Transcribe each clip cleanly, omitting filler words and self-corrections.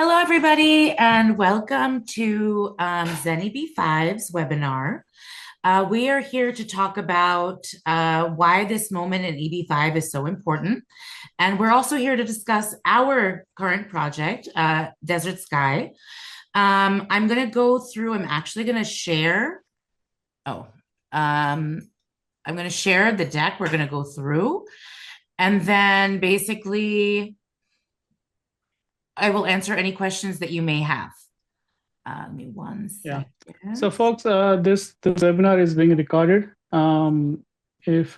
Hello, everybody, and welcome to Zen EB-5's webinar. We are here to talk about why this moment in EB-5 is so important. And we're also here to discuss our current project, Desert Sky. I'm going to go through, I'm actually going to share, oh, I'm going to share the deck we're going to go through. And then basically, I will answer any questions that you may have. Give me one Yeah. second. So, folks, this webinar is being recorded. If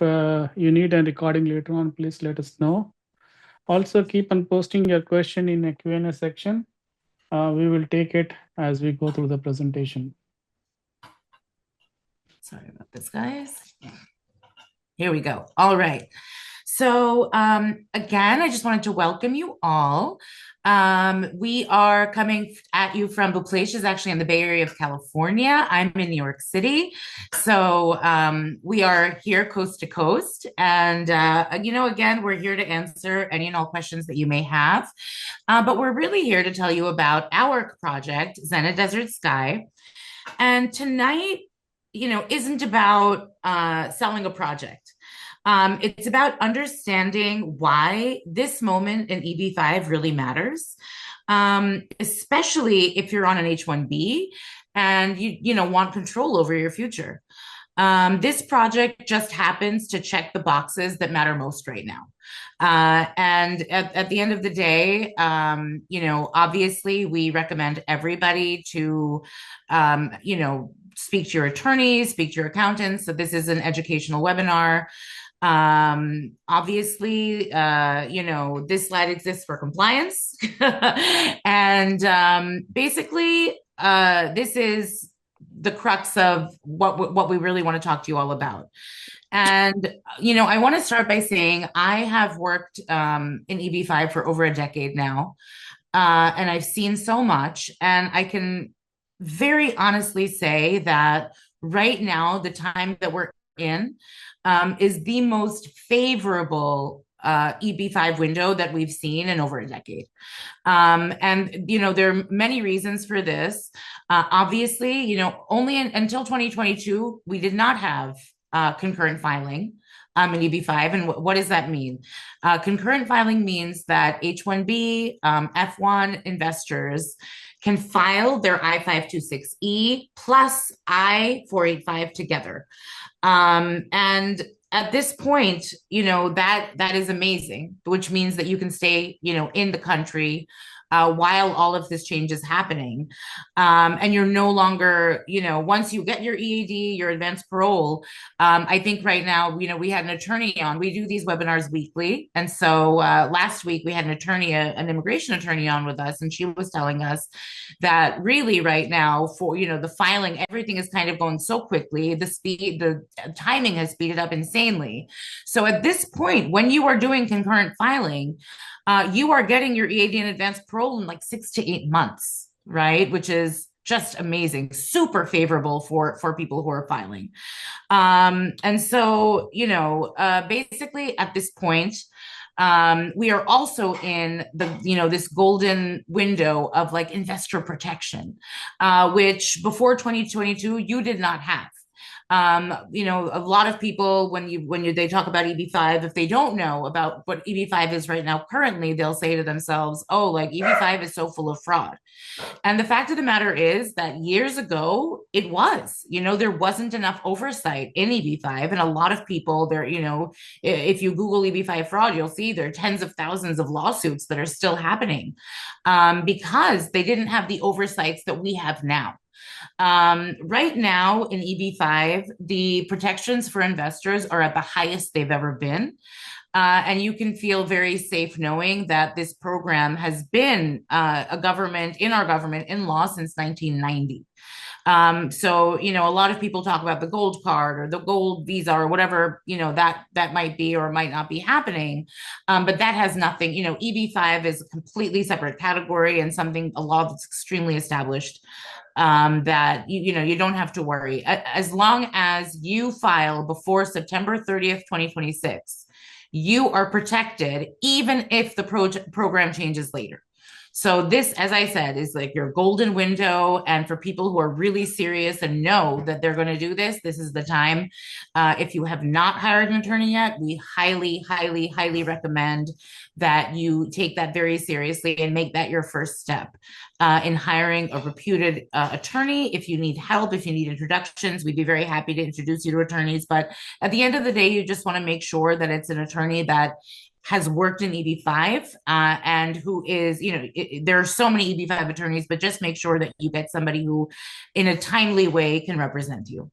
you need a recording later on, please let us know. Also, keep on posting your question in a Q&A section. We will take it as we go through the presentation. Sorry about this, guys. Here we go. All right. So again, I just wanted to welcome you all. We are coming at you from Buplace, is actually in the Bay Area of California. I'm in New York City. So we are here coast to coast. And, again, we're here to answer any and all questions that you may have. But we're really here to tell you about our project, Zen Desert Sky. And tonight, isn't about selling a project. It's about understanding why this moment in EB-5 really matters, especially if you're on an H-1B and you want control over your future. This project just happens to check the boxes that matter most right now. And at the end of the day, obviously we recommend everybody to, speak to your attorneys, speak to your accountants. So this is an educational webinar. Obviously, this slide exists for compliance. And basically, this is the crux of what we really want to talk to you all about. And, I want to start by saying I have worked in EB-5 for over a decade now. And I've seen so much. And I can very honestly say that right now, the time that we're in is the most favorable EB-5 window that we've seen in over a decade. And, there are many reasons for this. Obviously, only until 2022, we did not have concurrent filing in EB-5. And what does that mean? Concurrent filing means that H-1B, F-1 investors can file their I-526E plus I-485 together. And at this point, that is amazing, which means that you can stay, in the country while all of this change is happening. And you're no longer, once you get your EAD, your advanced parole, I think right now, we had an attorney on. We do these webinars weekly. And so last week we had an attorney, an immigration attorney on with us, and she was telling us that really right now for, the filing, everything is kind of going so quickly. The timing has speeded up insanely. So at this point, when you are doing concurrent filing, you are getting your EAD and advanced parole in like 6 to 8 months, right? Which is just amazing, super favorable for people who are filing. And so, basically at this point, we are also in this golden window of like investor protection, which before 2022, you did not have. A lot of people, when they talk about EB-5, if they don't know about what EB-5 is right now currently, they'll say to themselves, oh, like EB-5 is so full of fraud. And the fact of the matter is that years ago, it was, there wasn't enough oversight in EB-5. And a lot of people there, if you Google EB-5 fraud, you'll see there are tens of thousands of lawsuits that are still happening because they didn't have the oversights that we have now. Right now in EB-5, the protections for investors are at the highest they've ever been. And you can feel very safe knowing that this program has been a government in law since 1990. So, a lot of people talk about the gold card or the gold visa or whatever, that might be or might not be happening. But that has nothing, EB-5 is a completely separate category and a law that's extremely established. That you don't have to worry as long as you file before September 30th, 2026. You are protected even if the program changes later. So this, as I said, is like your golden window. And for people who are really serious and know that they're going to do this, this is the time. If you have not hired an attorney yet, we highly, highly, highly recommend that you take that very seriously and make that your first step in hiring a reputed attorney. If you need help, if you need introductions, we'd be very happy to introduce you to attorneys. But at the end of the day, you just want to make sure that it's an attorney that has worked in EB-5 and who is, there are so many EB-5 attorneys, but just make sure that you get somebody who in a timely way can represent you.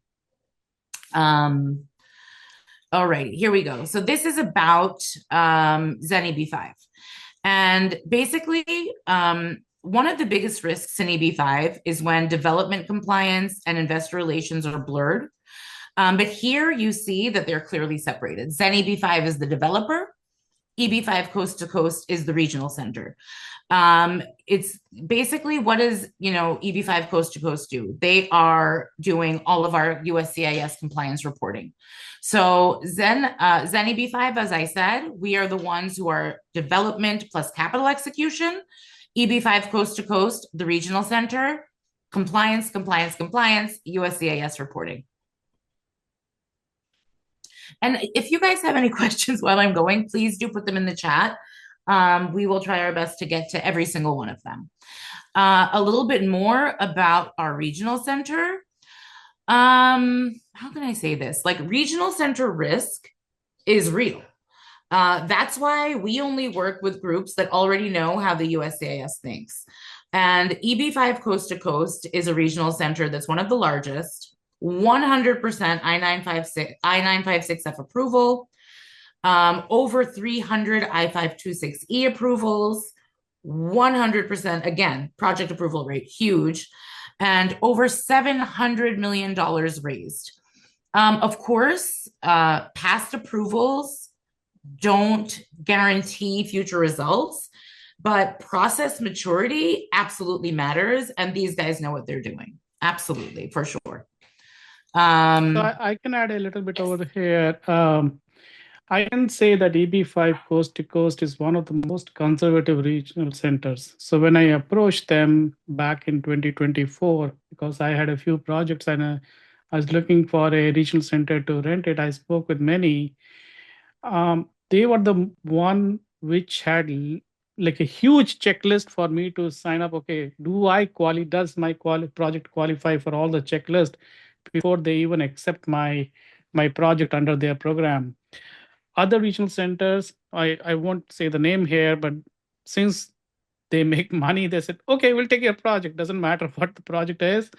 All right, here we go. So this is about Zen EB-5. And basically, one of the biggest risks in EB-5 is when development compliance and investor relations are blurred. But here you see that they're clearly separated. Zen EB-5 is the developer. EB-5 Coast to Coast is the regional center. It's basically what does, EB-5 Coast to Coast do? They are doing all of our USCIS compliance reporting. So Zen EB-5, as I said, we are the ones who are development plus capital execution. EB-5 Coast to Coast, the regional center, compliance, USCIS reporting. And if you guys have any questions while I'm going, please do put them in the chat. We will try our best to get to every single one of them. A little bit more about our regional center. How can I say this? Like, regional center risk is real. That's why we only work with groups that already know how the USCIS thinks. And EB-5 Coast to Coast is a regional center that's one of the largest. 100% I-956F approval, over 300 I-526E approvals, 100%, again, project approval rate, huge, and over $700 million raised. Of course, past approvals don't guarantee future results, but process maturity absolutely matters, and these guys know what they're doing. Absolutely, for sure. So I can add a little bit over here. I can say that EB-5 Coast to Coast is one of the most conservative regional centers. So when I approached them back in 2024, because I had a few projects and I was looking for a regional center to rent it, I spoke with many. They were the one which had like a huge checklist for me to sign up. Okay, does my project qualify for all the checklist before they even accept my project under their program? Other regional centers, I won't say the name here, but since they make money, they said, okay, we'll take your project. Doesn't matter what the project is.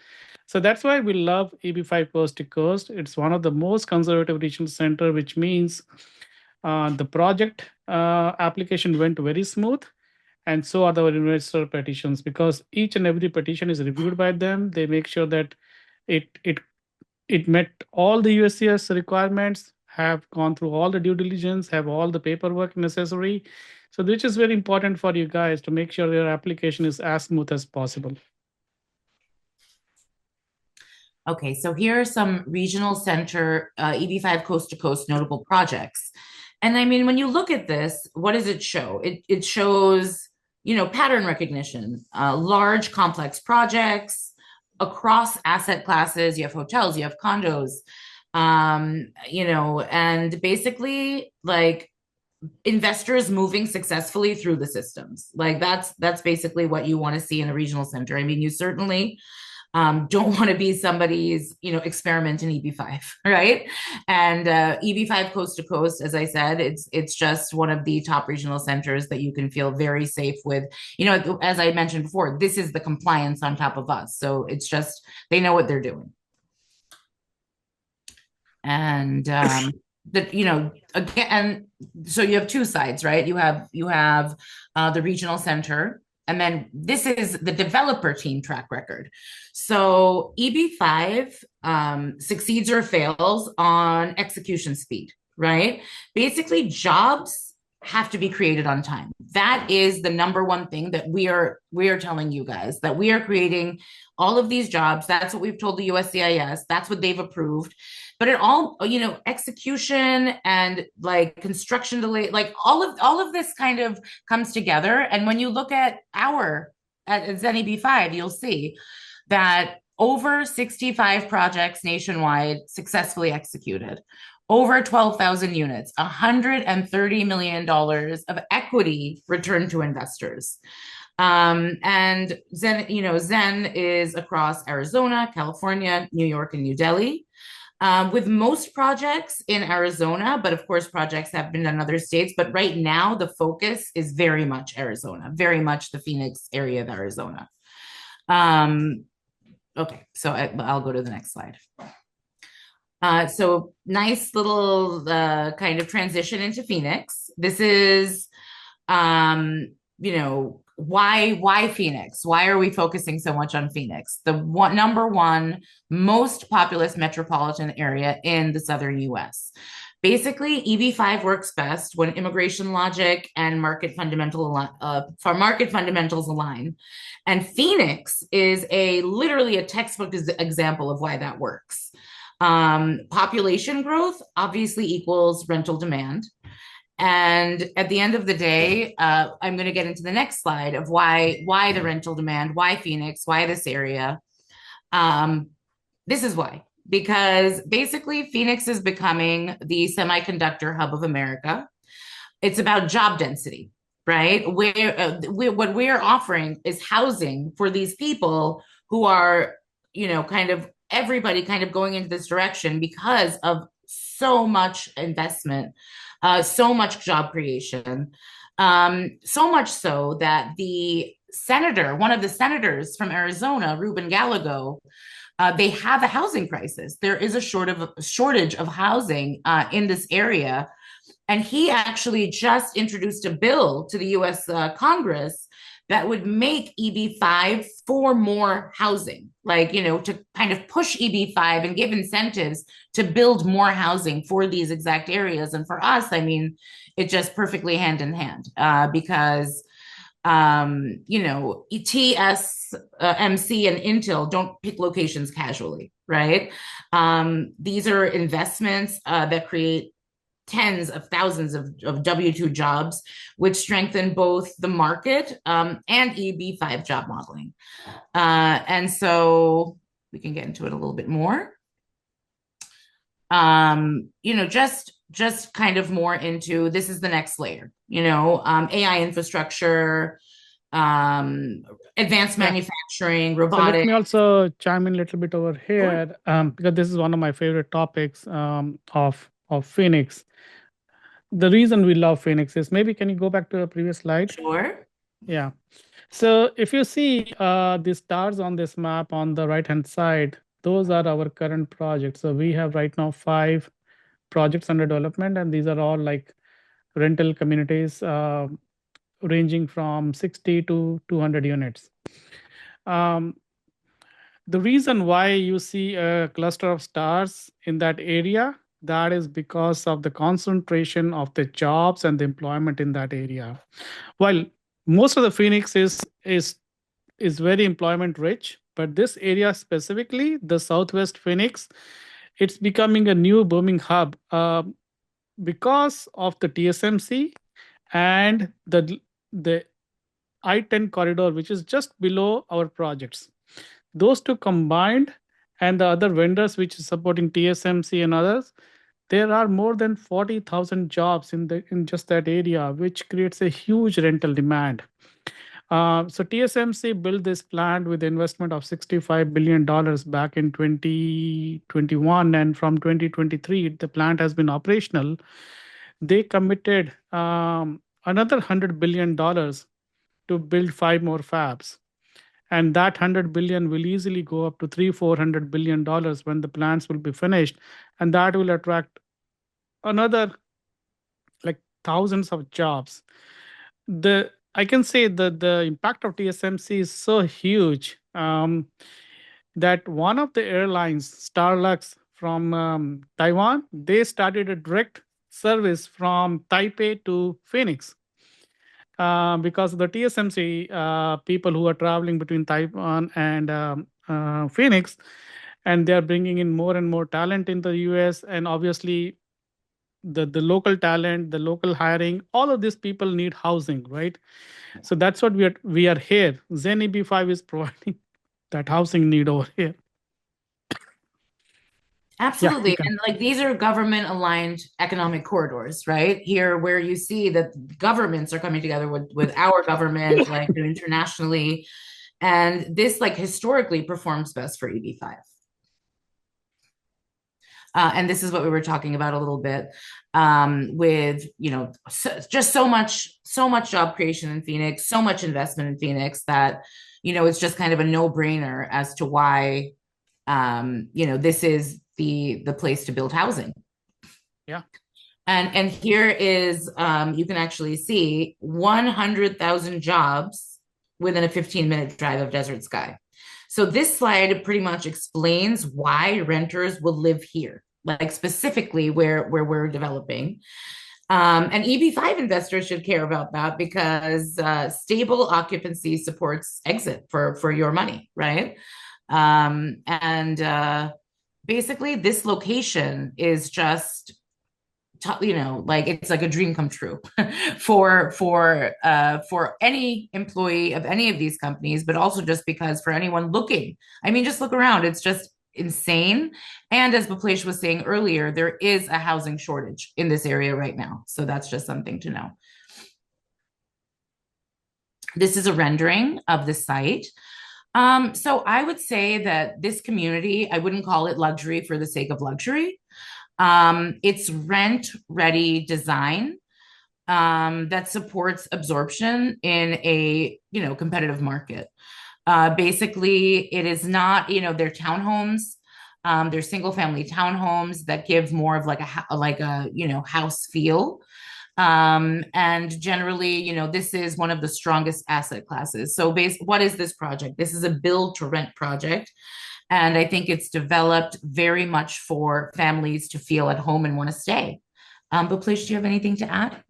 So that's why we love EB-5 Coast to Coast. It's one of the most conservative regional center, which means the project application went very smooth. And so are the investor petitions, because each and every petition is reviewed by them. They make sure that it met all the USCIS requirements, have gone through all the due diligence, have all the paperwork necessary. So which is very important for you guys to make sure your application is as smooth as possible. Okay, so here are some regional center EB-5 Coast to Coast notable projects. And I mean, when you look at this, what does it show? It shows, pattern recognition, large complex projects across asset classes. You have hotels, you have condos, and basically like investors moving successfully through the systems. Like that's basically what you want to see in a regional center. I mean, you certainly don't want to be somebody's, experiment in EB-5, right? And EB-5 Coast to Coast, as I said, it's just one of the top regional centers that you can feel very safe with. As I mentioned before, this is the compliance on top of us. So it's just, they know what they're doing. And again, so you have two sides, right? You have the regional center, and then this is the developer team track record. So EB-5 succeeds or fails on execution speed, right? Basically, jobs have to be created on time. That is the number one thing that we are telling you guys, that we are creating all of these jobs. That's what we've told the USCIS. That's what they've approved. but it all, execution and like construction delay, like all of this kind of comes together. And when you look at Zen EB-5, you'll see that over 65 projects nationwide successfully executed, over 12,000 units, $130 million of equity returned to investors. And Zen is across Arizona, California, New York, and New Delhi. With most projects in Arizona, but of course, projects have been in other states. But right now, the focus is very much Arizona, very much the Phoenix area of Arizona. Okay, so I'll go to the next slide. So nice little kind of transition into Phoenix. This is, why Phoenix? Why are we focusing so much on Phoenix? The number one most populous metropolitan area in the southern U.S. Basically, EB-5 works best when immigration logic and market fundamentals align. And Phoenix is literally a textbook example of why that works. Population growth obviously equals rental demand. And at the end of the day, I'm going to get into the next slide of why the rental demand, why Phoenix, why this area. This is why. Because basically, Phoenix is becoming the semiconductor hub of America. It's about job density, right? What we're offering is housing for these people who are, kind of everybody kind of going into this direction because of so much investment, so much job creation, so much so that one of the senators from Arizona, Ruben Gallego, they have a housing crisis. There is a shortage of housing in this area. And he actually just introduced a bill to the US Congress that would make EB-5 for more housing, to kind of push EB-5 and give incentives to build more housing for these exact areas. And for us, I mean, it just perfectly hand in hand because TSMC and Intel don't pick locations casually, right? These are investments that create tens of thousands of W-2 jobs, which strengthen both the market and EB-5 job modeling. And so we can get into it a little bit more. Just kind of more into, this is the next layer, AI infrastructure, advanced manufacturing, robotics. So let me also chime in a little bit over here, because this is one of my favorite topics of Phoenix. The reason we love Phoenix is, maybe can you go back to the previous slide? Sure. Yeah. So if you see the stars on this map on the right-hand side, those are our current projects. So we have right now 5 projects under development, and these are all like rental communities ranging from 60 to 200 units. The reason why you see a cluster of stars in that area, that is because of the concentration of the jobs and the employment in that area. While most of the Phoenix is very employment rich, but this area specifically, the Southwest Phoenix, it's becoming a new booming hub because of the TSMC and the I-10 corridor, which is just below our projects. Those two combined, and the other vendors which is supporting TSMC and others, there are more than 40,000 jobs in just that area, which creates a huge rental demand. So TSMC built this plant with investment of $65 billion back in 2021, and from 2023, the plant has been operational. They committed another $100 billion to build 5 more fabs. And that 100 billion will easily go up to $300-400 billion when the plants will be finished. And that will attract another like thousands of jobs. I can say that the impact of TSMC is so huge that one of the airlines, Starlux from Taiwan, they started a direct service from Taipei to Phoenix. Because the TSMC people who are traveling between Taiwan and Phoenix, and they are bringing in more and more talent in the US. And obviously, the local talent, the local hiring, all of these people need housing, right? So that's what we are here. Zen EB-5 is providing that housing need over here. Yeah, you Absolutely. can. And like these are government aligned economic corridors, right? Here where you see that governments are coming together with our government, like internationally. And this like historically performs best for EB-5. And this is what we were talking about a little bit with, just so much job creation in Phoenix, so much investment in Phoenix that, it's just kind of a no-brainer as to why, this is the place to build housing. Yeah. And here is, you can actually see 100,000 jobs within a 15-minute drive of Desert Sky. So this slide pretty much explains why renters will live here, like specifically where we're developing. And EB-5 investors should care about that because stable occupancy supports exit for your money, right? And basically, this location is just like it's like a dream come true for any employee of any of these companies, but also just because for anyone looking, I mean, just look around, it's just insane. And as Baplesh was saying earlier, there is a housing shortage in this area right now, so that's just something to know. This is a rendering of the site. So I would say that this community, I wouldn't call it luxury for the sake of luxury. It's rent-ready design that supports absorption in a competitive market. Basically, it is not they're townhomes, they're single-family townhomes that give more of like a house feel. And generally, this is one of the strongest asset classes. So, what is this project? This is a build-to-rent project. And I think it's developed very much for families to feel at home and want to stay. But please, do you have anything to add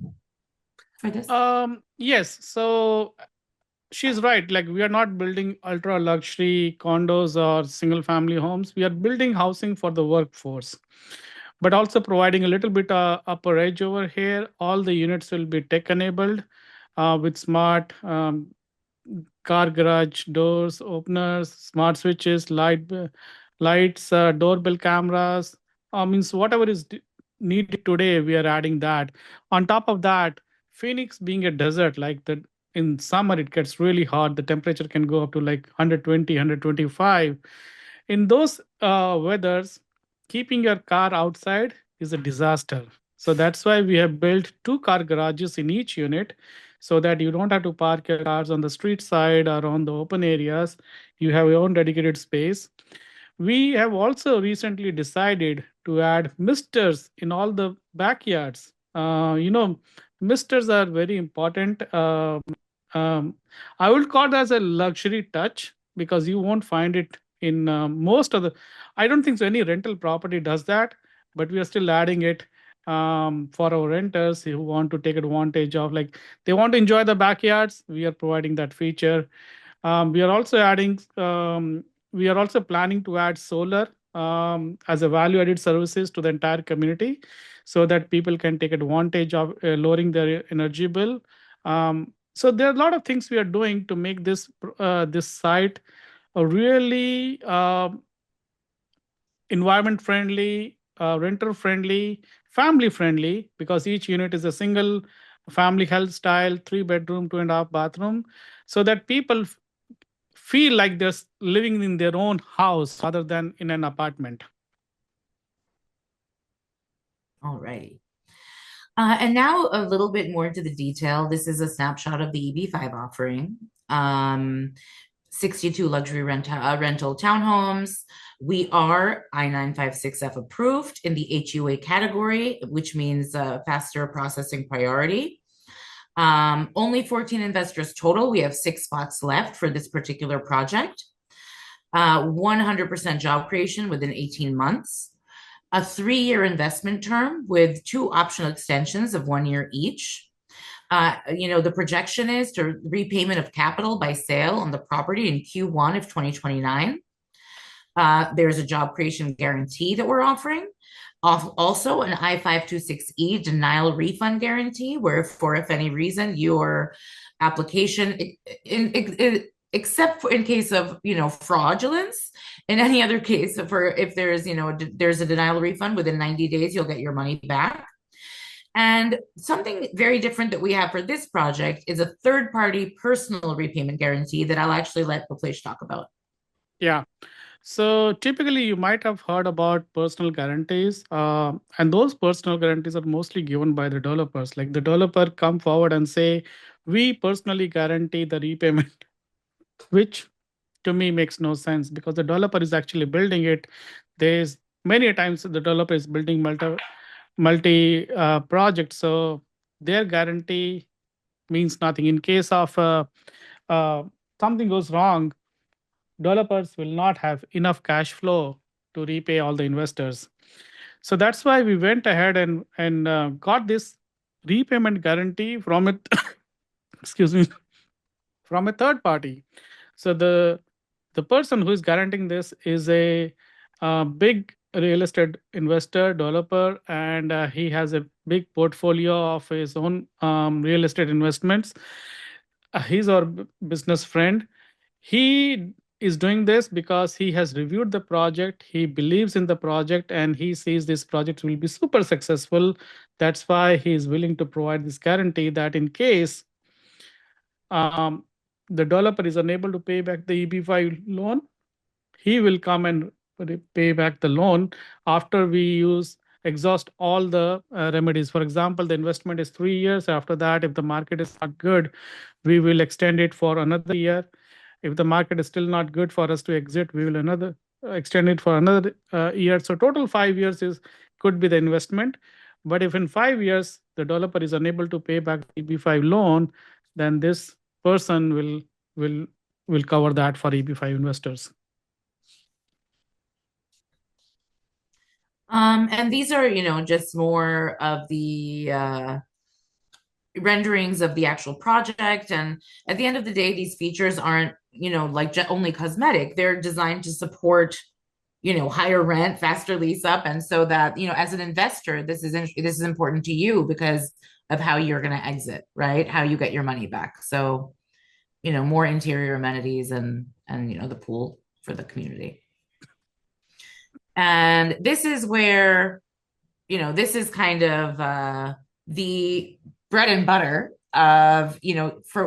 for this? Yes. So she's right. Like, we are not building ultra luxury condos or single family homes. We are building housing for the workforce, but also providing a little bit upper edge over here. All the units will be tech enabled with smart car garage doors, openers, smart switches, lights, doorbell cameras. Means whatever is needed today, we are adding that. On top of that, Phoenix being a desert, like that, in summer it gets really hot. The temperature can go up to like 120, 125. In those weathers, keeping your car outside is a disaster. So that's why we have built two car garages in each unit so that you don't have to park your cars on the street side or on the open areas. You have your own dedicated space. We have also recently decided to add misters in all the backyards. Misters are very important. Um, I would call it as a luxury touch because you won't find it in most of the. I don't think so. Any rental property does that, but we are still adding it for our renters who want to take advantage of, like, they want to enjoy the backyards. We are providing that feature. We are also adding. We are also planning to add solar as a value-added services to the entire community, so that people can take advantage of lowering their energy bill. So there are a lot of things we are doing to make this site a really environment friendly, renter friendly, family friendly, because each unit is a single family health style, 3 bedroom, 2.5 bathroom, so that people feel like they're living in their own house rather than in an apartment. All righty. And now a little bit more into the detail. This is a snapshot of the EB-5 offering. 62 luxury rental townhomes. We are I-956F approved in the HUA category, which means faster processing priority. Only 14 investors total. We have 6 spots left for this particular project. 100% job creation within 18 months. A 3-year investment term with 2 optional extensions of 1 year each. The projection is to repayment of capital by sale on the property in Q1 of 2029. There's a job creation guarantee that we're offering. Also, an I-526E denial refund guarantee, where for if any reason your application, except for in case of fraudulence, in any other case, for if there's there's a denial refund within 90 days, you'll get your money back. And something very different that we have for this project is a third party personal repayment guarantee that I'll actually let Bhuplesh talk about. Yeah. So typically, you might have heard about personal guarantees, and those personal guarantees are mostly given by the developers. Like the developer come forward and say, "We personally guarantee the repayment," which to me makes no sense because the developer is actually building it. There's many times the developer is building multi projects, so their guarantee means nothing. In case of uh, something goes wrong, developers will not have enough cash flow to repay all the investors. So that's why we went ahead and got this repayment guarantee from it. Excuse me, from a third party. So the person who is guaranteeing this is a big real estate investor developer, and he has a big portfolio of his own real estate investments. He's our business friend. He is doing this because he has reviewed the project, he believes in the project, and he sees this project will be super successful. That's why he is willing to provide this guarantee that in case um, the developer is unable to pay back the EB-5 loan, he will come and pay back the loan after we exhaust all the remedies. For example, the investment is 3 years. After that, if the market is not good, we will extend it for another year. If the market is still not good for us to exit, we will another extend it for another year. So total 5 years is could be the investment. But if in 5 years the developer is unable to pay back the EB-5 loan, then this person will will cover that for EB-5 investors. And these are, just more of the renderings of the actual project. And at the end of the day, these features aren't, like only cosmetic. They're designed to support, higher rent, faster lease up, and so that, as an investor, this is important to you because of how you're going to exit, right? How you get your money back. So, more interior amenities and the pool for the community. And this is where, this is kind of the bread and butter of,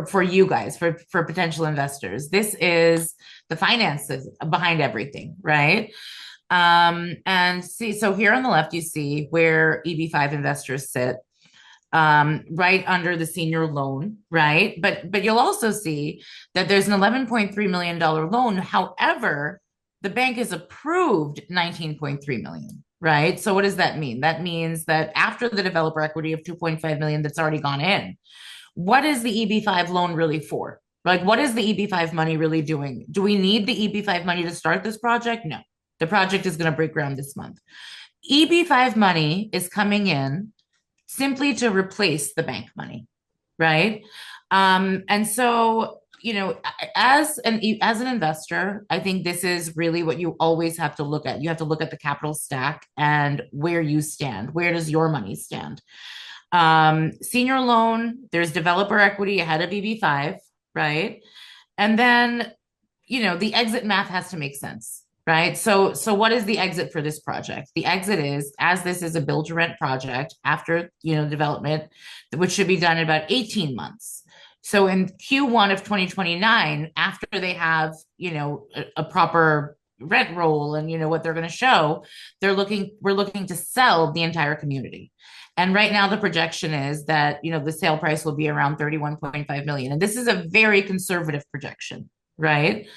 for you guys, for potential investors. This is the finances behind everything, right? And see, so here on the left, you see where EB-5 investors sit, right under the senior loan, right? But you'll also see that there's an $11.3 million loan. However, the bank has approved 19.3 million, right? So what does that mean? That means that after the developer equity of 2.5 million that's already gone in, what is the EB-5 loan really for? Like, what is the EB-5 money really doing? Do we need the EB-5 money to start this project? No. The project is going to break ground this month. EB-5 money is coming in simply to replace the bank money, right? And so, as an investor, I think this is really what you always have to look at. You have to look at the capital stack and where you stand. Where does your money stand? Senior loan, there's developer equity ahead of EB-5, right? And then, the exit math has to make sense, right? So what is the exit for this project? The exit is, as this is a build to rent project after, development, which should be done in about 18 months. So in Q1 of 2029, after they have, a proper rent roll and what they're going to show, we're looking to sell the entire community. And right now the projection is that, the sale price will be around 31.5 million. And this is a very conservative projection, right?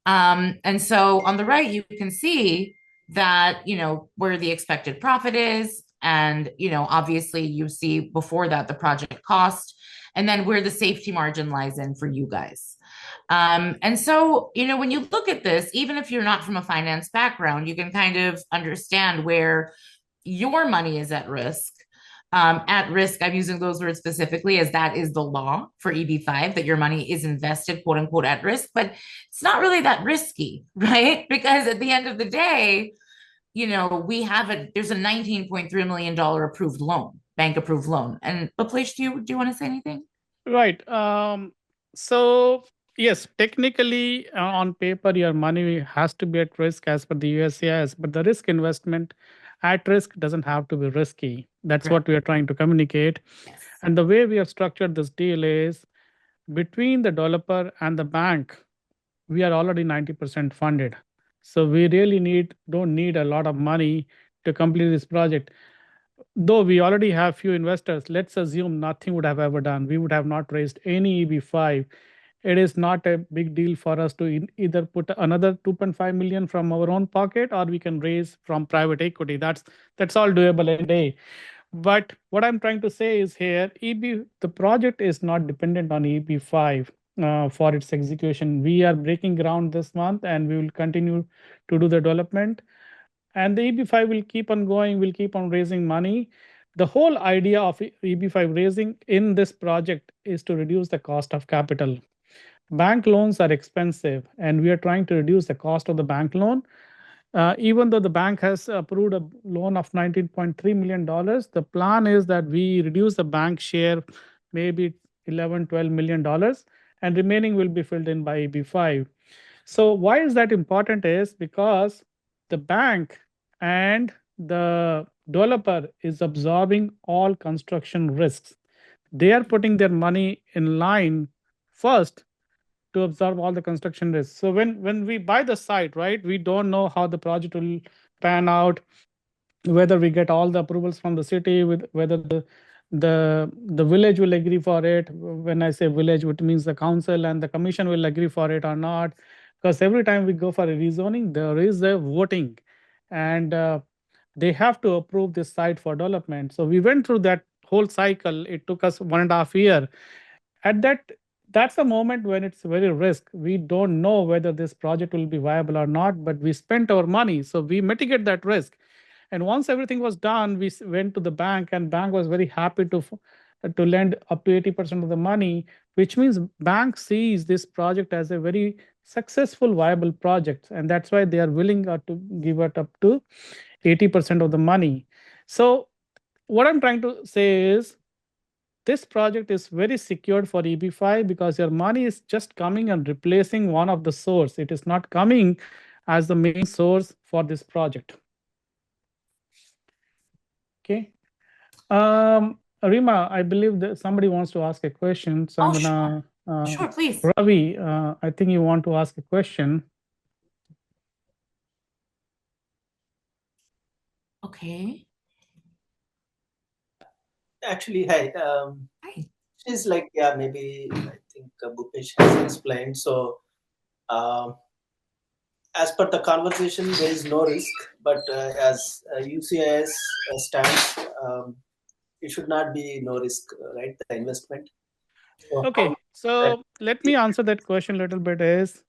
And so on the right, you can see that, where the expected profit is. And, obviously you see before that the project cost, and then where the safety margin lies in for you guys. And so, when you look at this, even if you're not from a finance background, you can kind of understand where your money is at risk. At risk, I'm using those words specifically as that is the law for EB-5, that your money is invested, quote unquote, at risk, but it's not really that risky, right? Because at the end of the day, there's a $19.3 million approved loan, bank approved loan. And Baplesh, do you want to say anything? Right. So yes, technically on paper, your money has to be at risk as per the USCIS, but the risk investment at risk doesn't have to be risky. That's Right. what we are trying to communicate. Yes. And the way we have structured this deal is between the developer and the bank, we are already 90% funded. So we really don't need a lot of money to complete this project. Though we already have few investors, let's assume nothing would have ever done. We would have not raised any EB-5. It is not a big deal for us to either put another 2.5 million from our own pocket, or we can raise from private equity. That's all doable in a day. But what I'm trying to say is here, the project is not dependent on EB-5 for its execution. We are breaking ground this month, and we will continue to do the development. And the EB-5 will keep on going, will keep on raising money. The whole idea of EB-5 raising in this project is to reduce the cost of capital. Bank loans are expensive, and we are trying to reduce the cost of the bank loan. Even though the bank has approved a loan of $19.3 million, the plan is that we reduce the bank share maybe $11-12 million, and remaining will be filled in by EB-5. So why is that important is because the bank and the developer is absorbing all construction risks. They are putting their money in line first to absorb all the construction risks. So when we buy the site, right, we don't know how the project will pan out, whether we get all the approvals from the city, with whether the village will agree for it. When I say village, it means the council and the commission will agree for it or not. Because every time we go for a rezoning, there is a voting, and they have to approve this site for development. So we went through that whole cycle. It took us 1.5 years. At that's the moment when it's very risk. We don't know whether this project will be viable or not, but we spent our money, so we mitigate that risk. And once everything was done, we went to the bank, and bank was very happy to lend up to 80% of the money, which means bank sees this project as a very successful, viable project, and that's why they are willing to give it up to 80% of the money. So what I'm trying to say is this project is very secured for EB-5 because your money is just coming and replacing one of the source. It is not coming as the main source for this project. Okay. Rima, I believe that somebody wants to ask a question. So I'm gonna. Sure, please. Ravi, I think you want to ask a question. Okay. Actually, hi. Hi. She's like, yeah, maybe I think Bhupesh has explained. So, as per the conversation, there is no risk, but as UCIS stands, it should not be no risk, right? The investment. So Okay, so let me answer that question a little bit. Is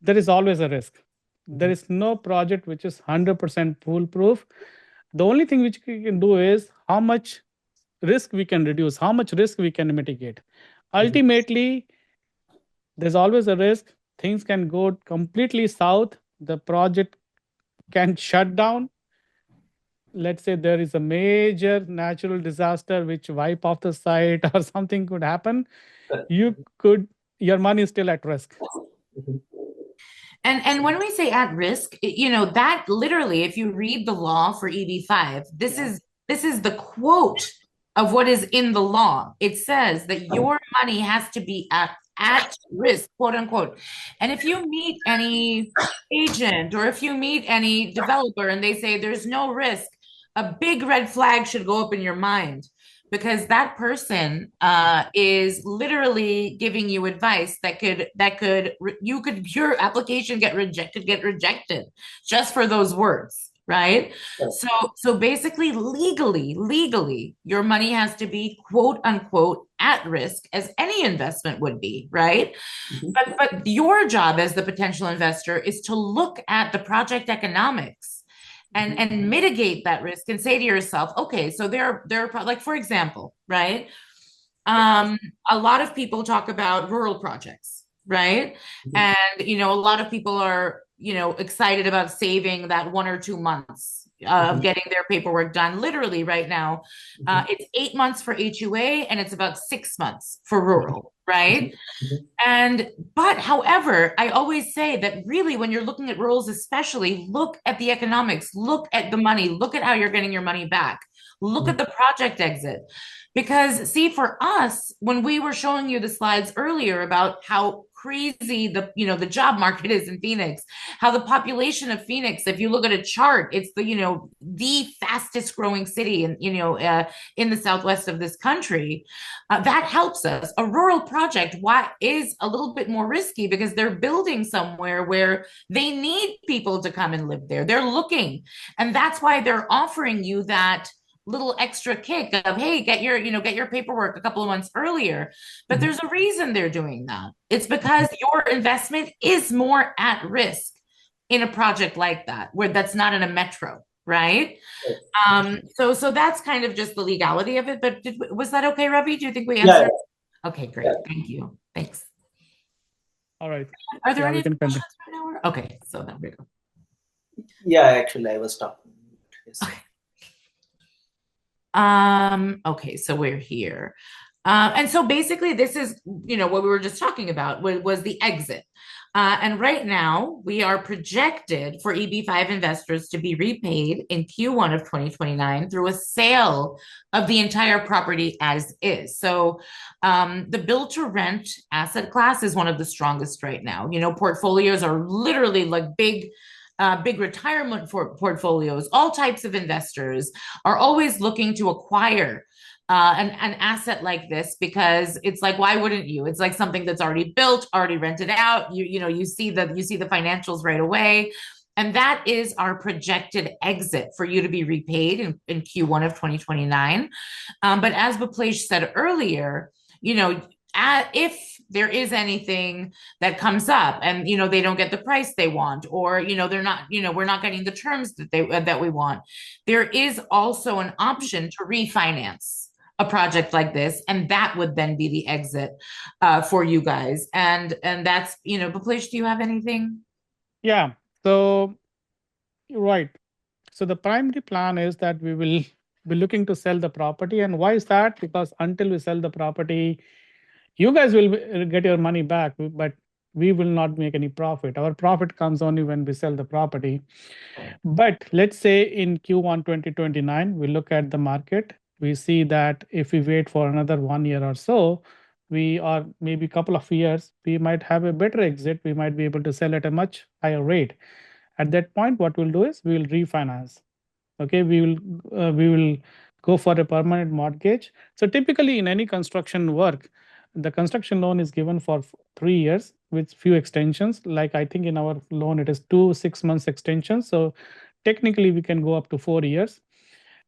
there is always a risk. There is no project which is 100% foolproof. The only thing which we can do is how much risk we can reduce, how much risk we can mitigate. Ultimately, there's always a risk. Things can go completely south. The project can shut down. Let's say there is a major natural disaster which wipe off the site or something could happen. Your money is still at risk. And when we say at risk, that literally, if you read the law for EB-5, this is the quote of what is in the law. It says that your money has to be at risk, quote unquote. And if you meet any agent or if you meet any developer and they say there's no risk, a big red flag should go up in your mind, because that person is literally giving you advice your application get rejected just for those words, right? Yes. So basically, legally, your money has to be quote unquote at risk, as any investment would be, right? But your job as the potential investor is to look at the project economics and mitigate that risk and say to yourself, okay, so like, for example, right? A lot of people talk about rural projects, right? And, a lot of people are, excited about saving that 1 or 2 months of getting their paperwork done. Literally right now, it's 8 months for HUA and it's about 6 months for rural, right? But however, I always say that really when you're looking at rules, especially, look at the economics, look at the money, look at how you're getting your money back, look at the project exit. Because see, for us, when we were showing you the slides earlier about how crazy the job market is in Phoenix, how the population of Phoenix, if you look at a chart, it's the fastest growing city in the southwest of this country. That helps us. A rural project is a little bit more risky because they're building somewhere where they need people to come and live there. They're looking, and that's why they're offering you that little extra kick of, hey, get your paperwork a couple of months earlier. But there's a reason they're doing that. It's because your investment is more at risk in a project like that, where that's not in a metro, right? So that's kind of just the legality of it. But was that okay, Ravi? Do you think we answered? Yeah. Okay, great. Yeah. Thank you. Thanks. All right. Are there any we questions right now? Okay, so there we go. Yeah, actually, I was talking. Yes. Okay. Okay, so we're here. And so basically this is, what we were just talking about was the exit. And right now we are projected for EB-5 investors to be repaid in Q1 of 2029 through a sale of the entire property as is. So the build to rent asset class is one of the strongest right now. Portfolios are literally like big retirement portfolios. All types of investors are always looking to acquire an asset like this, because it's like, why wouldn't you? It's like something that's already built, already rented out. You see the financials right away. And that is our projected exit for you to be repaid in Q1 of 2029. But as Baplesh said earlier, if there is anything that comes up and they don't get the price they want, or they're not, we're not getting the terms that we want, there is also an option to refinance a project like this, and that would then be the exit for you guys. And that's, Baplesh, do you have anything? Yeah. So right. So the primary plan is that we will be looking to sell the property. And why is that? Because until we sell the property, you guys will get your money back, but we will not make any profit. Our profit comes only when we sell the property. But let's say in Q1 2029, we look at the market. We see that if we wait for another 1 year or so, we are maybe a couple of years, we might have a better exit. We might be able to sell at a much higher rate. At that point, what we'll do is we will refinance. Okay, we will go for a permanent mortgage. So typically in any construction work, the construction loan is given for 3 years with few extensions. Like I think in our loan, it is 2 6-month extensions. So technically we can go up to 4 years.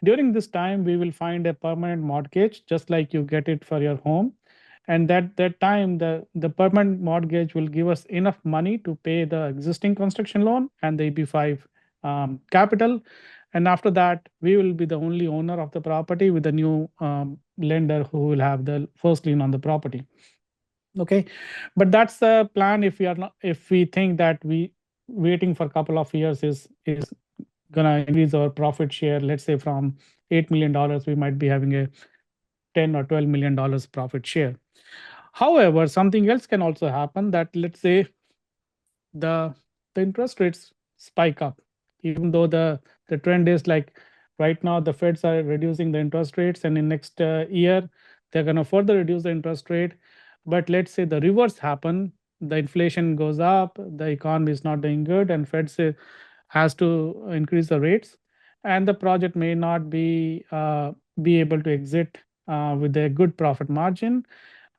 During this time, we will find a permanent mortgage, just like you get it for your home. And that time, the permanent mortgage will give us enough money to pay the existing construction loan and the EB-5 capital. And after that, we will be the only owner of the property with a new lender who will have the first lien on the property. Okay, but that's the plan. If we think that waiting for a couple of years is gonna increase our profit share, let's say from $8 million, we might be having a $10 or $12 million profit share. However, something else can also happen, that let's say the interest rates spike up, even though the trend is like right now the Feds are reducing the interest rates, and in next year they're going to further reduce the interest rate. But let's say the reverse happen, the inflation goes up, the economy is not doing good, and Feds has to increase the rates, and the project may not be able to exit with a good profit margin.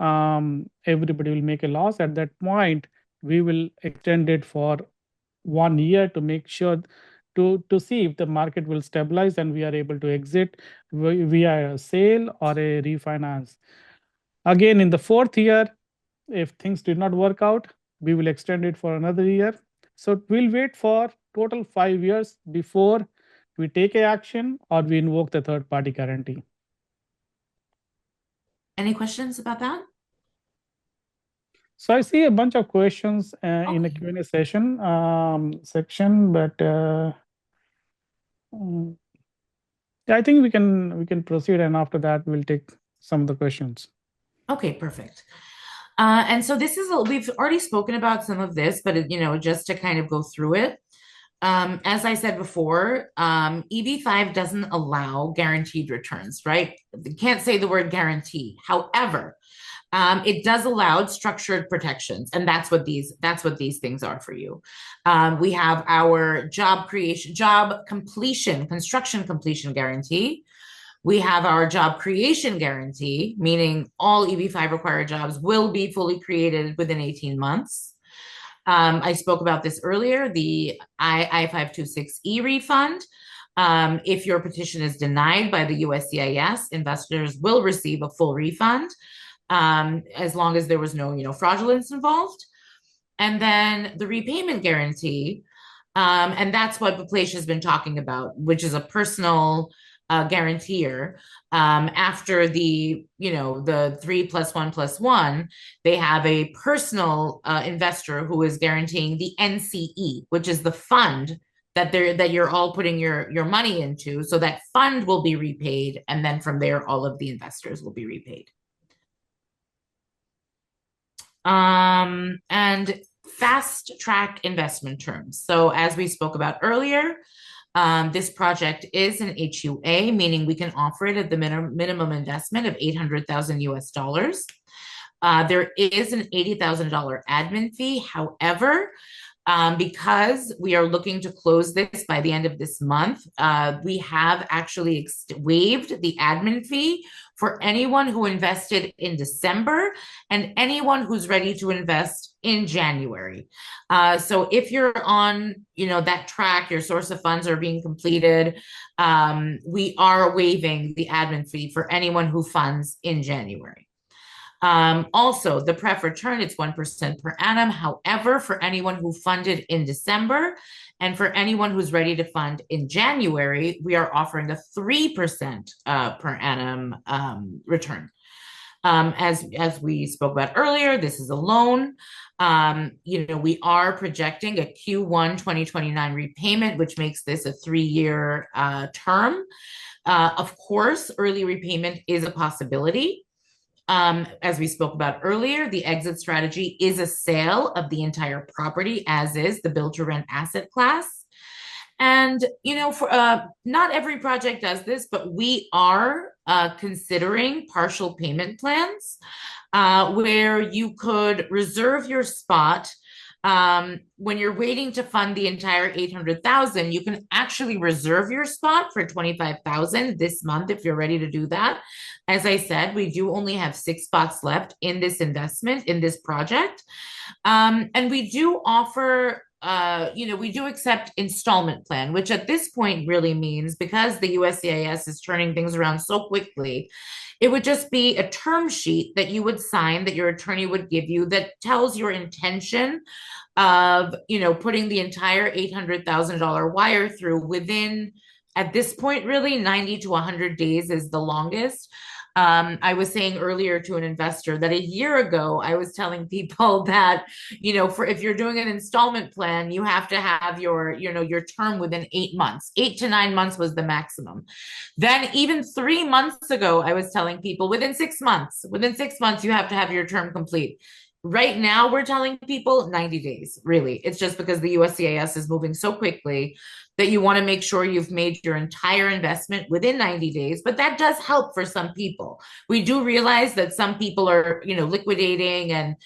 Everybody will make a loss. At that point, we will extend it for 1 year to make sure to see if the market will stabilize and we are able to exit via a sale or a refinance. Again, in the 4th year, if things did not work out, we will extend it for another year. So we'll wait for total 5 years before we take a action or we invoke the third party guarantee. Any questions about that? So I see a bunch of questions in the Okay. Q&A section, but I think we can proceed, and after that we'll take some of the questions. Okay, perfect. And so this is, we've already spoken about some of this, but just to kind of go through it. As I said before, EB-5 doesn't allow guaranteed returns, right? You can't say the word guarantee. However, it does allow structured protections, and that's what these things are for you. We have our construction completion guarantee. We have our job creation guarantee, meaning all EB-5 required jobs will be fully created within 18 months. I spoke about this earlier, the I-526E refund. If your petition is denied by the USCIS, investors will receive a full refund, as long as there was no, fraudulence involved. And then the repayment guarantee, and that's what Biplesh has been talking about, which is a personal guarantor. After the 3+1+1, they have a personal investor who is guaranteeing the NCE, which is the fund that you're all putting your money into. So that fund will be repaid, and then from there, all of the investors will be repaid. And fast track investment terms. So as we spoke about earlier, this project is an HUA, meaning we can offer it at the minimum investment of $800,000 US. There is an $80,000 admin fee. However, because we are looking to close this by the end of this month, we have actually waived the admin fee for anyone who invested in December and anyone who's ready to invest in January. So if you're on, that track, your source of funds are being completed, we are waiving the admin fee for anyone who funds in January. Also, the pref return, it's 1% per annum. However, for anyone who funded in December and for anyone who's ready to fund in January, we are offering a 3% per annum return. As we spoke about earlier, this is a loan. We are projecting a Q1 2029 repayment, which makes this a 3-year term. Of course, early repayment is a possibility. As we spoke about earlier, the exit strategy is a sale of the entire property, as is the build-to-rent asset class. And, for not every project does this, but we are considering partial payment plans where you could reserve your spot. When you're waiting to fund the entire $800,000, you can actually reserve your spot for $25,000 this month if you're ready to do that. As I said, we do only have 6 spots left in this investment, in this project. And we do offer, we do accept installment plan, which at this point really means, because the USCIS is turning things around so quickly, it would just be a term sheet that you would sign, that your attorney would give you, that tells your intention of, putting the entire $800,000 wire through within, at this point, really 90 to 100 days is the longest. I was saying earlier to an investor that a year ago, I was telling people that, if you're doing an installment plan, you have to have your term within 8 months. 8 to 9 months was the maximum. Then even 3 months ago, I was telling people within 6 months, you have to have your term complete. Right now, we're telling people 90 days, really. It's just because the USCIS is moving so quickly that you want to make sure you've made your entire investment within 90 days. But that does help for some people. We do realize that some people are, liquidating and,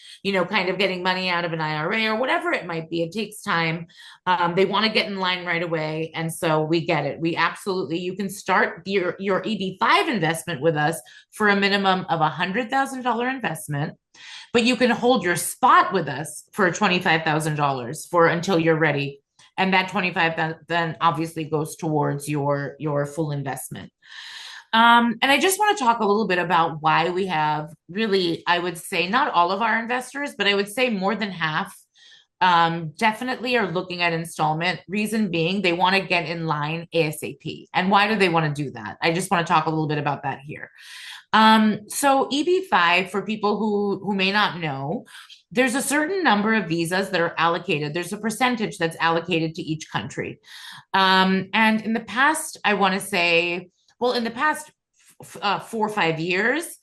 kind of getting money out of an IRA or whatever it might be. It takes time. They want to get in line right away. And so we get it. We absolutely, you can start your EB-5 investment with us for a minimum of $100,000 investment. But you can hold your spot with us for $25,000 for until you're ready. And that $25,000 then obviously goes towards your full investment. And I just want to talk a little bit about why we have really, I would say, not all of our investors, but I would say more than half definitely are looking at installment. Reason being, they want to get in line ASAP. And why do they want to do that? I just want to talk a little bit about that here. So EB-5, for people who may not know, there's a certain number of visas that are allocated. There's a percentage that's allocated to each country. And in the past, I want to say, well, in the past 4 or 5 years,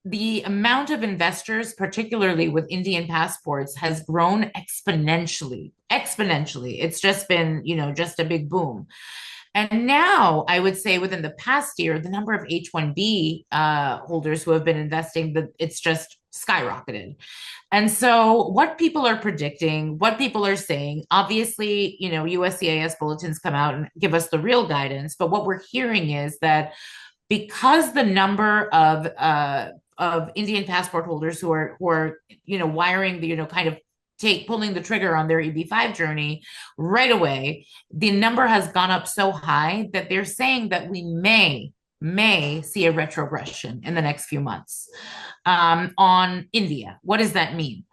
the amount of investors, particularly with Indian passports, has grown exponentially. Exponentially. It's just been, just a big boom. And now I would say within the past year, the number of H-1B holders who have been investing, it's just skyrocketed. And so what people are predicting, what people are saying, obviously, USCIS bulletins come out and give us the real guidance. But what we're hearing is that because the number of Indian passport holders who are wiring the kind of pulling the trigger on their EB-5 journey right away, the number has gone up so high that they're saying that we may see a retrogression in the next few months on India. What does that mean?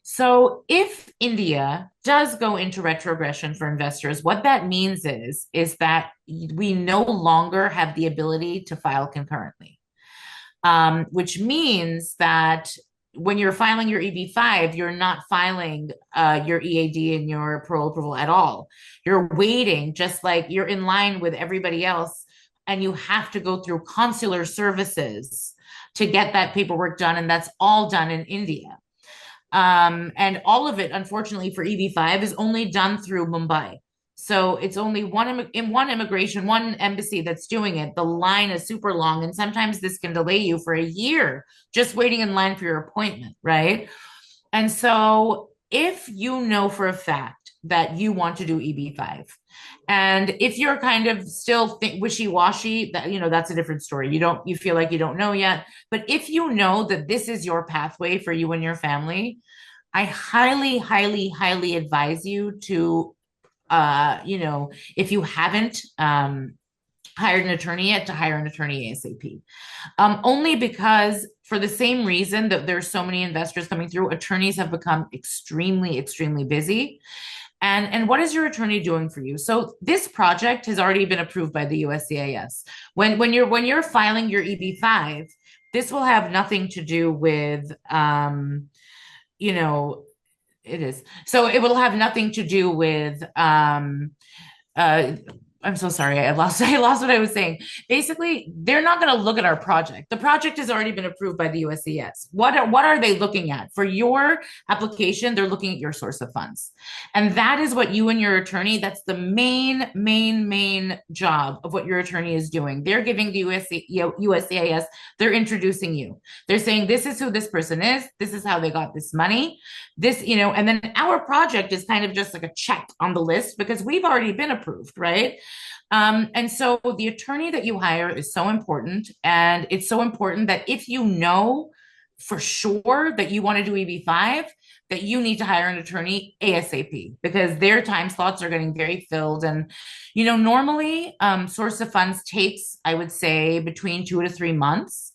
So if India does go into retrogression for investors, what that means is that we no longer have the ability to file concurrently, which means that when you're filing your EB-5, you're not filing your EAD and your parole approval at all. You're waiting, just like you're in line with everybody else, and you have to go through consular services to get that paperwork done, and that's all done in India. And all of it, unfortunately, for EB-5 is only done through Mumbai. So it's only one embassy that's doing it. The line is super long, and sometimes this can delay you for a year just waiting in line for your appointment, right? And so if you know for a fact that you want to do EB-5, and if you're kind of still wishy-washy, that's a different story. You feel like you don't know yet. But if you know that this is your pathway for you and your family, I highly, highly, highly advise you to, if you haven't hired an attorney yet, to hire an attorney ASAP. Only because for the same reason that there's so many investors coming through, attorneys have become extremely, extremely busy. And what is your attorney doing for you? So this project has already been approved by the USCIS. When you're filing your EB-5, this will have nothing to do with, it is. So it will have nothing to do with, I'm so sorry. I lost what I was saying. Basically, they're not going to look at our project. The project has already been approved by the USCIS. What are they looking at? For your application, they're looking at your source of funds. And that is what you and your attorney, that's the main job of what your attorney is doing. They're giving the USCIS, they're introducing you. They're saying, this is who this person is. This is how they got this money. And then our project is kind of just like a check on the list because we've already been approved, right? And so the attorney that you hire is so important. And it's so important that if you know for sure that you want to do EB-5, that you need to hire an attorney ASAP because their time slots are getting very filled. And, normally source of funds takes, I would say, between 2 to 3 months.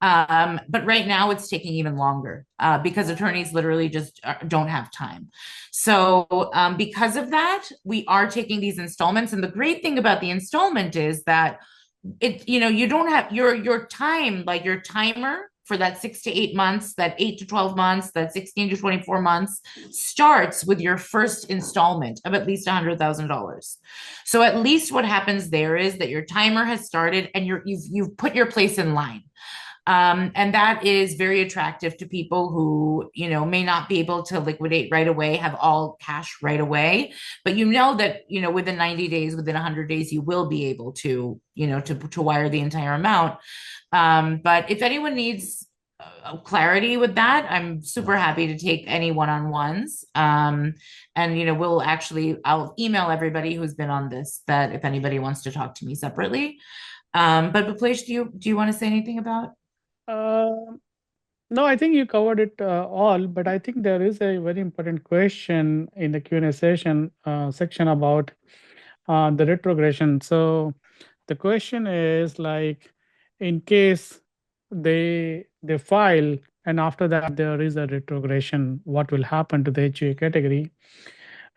But right now it's taking even longer because attorneys literally just don't have time. So because of that, we are taking these installments. And the great thing about the installment is that you don't have your time, like your timer for that 6 to 8 months, that 8 to 12 months, that 16 to 24 months starts with your first installment of at least $100,000. So at least what happens there is that your timer has started and you've put your place in line. And that is very attractive to people who, may not be able to liquidate right away, have all cash right away. But that, within 90 days, within 100 days, you will be able to, to wire the entire amount. But if anyone needs clarity with that, I'm super happy to take any one-on-ones. And, I'll email everybody who's been on this that if anybody wants to talk to me separately. But Biplesh, do you want to say anything about? No, I think you covered it all, but I think there is a very important question in the Q&A section about the retrogression. So the question is like, in case they file and after that there is a retrogression. What will happen to the HUA category?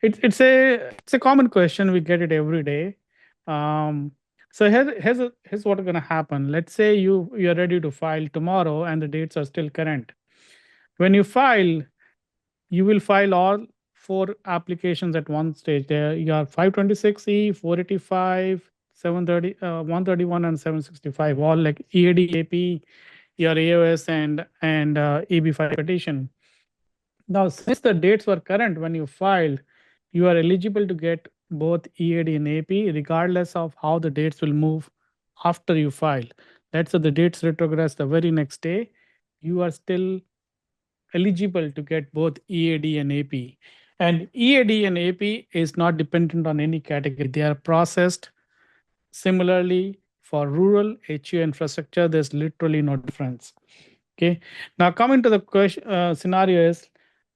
It's a common question. We get it every day. So here's what's going to happen. Let's say you're ready to file tomorrow and the dates are still current. When you file, you will file all four applications at one stage. There you are 526E, 485, 730, 131, and 765, all like EAD, AP, your AOS, and EB-5 petition. Now, since the dates were current when you filed, you are eligible to get both EAD and AP, regardless of how the dates will move after you file. Let's say the dates retrogress the very next day, you are still eligible to get both EAD and AP. And EAD and AP is not dependent on any category. They are processed similarly for rural HUA infrastructure. There's literally no difference. Okay. Now coming to the question, scenario is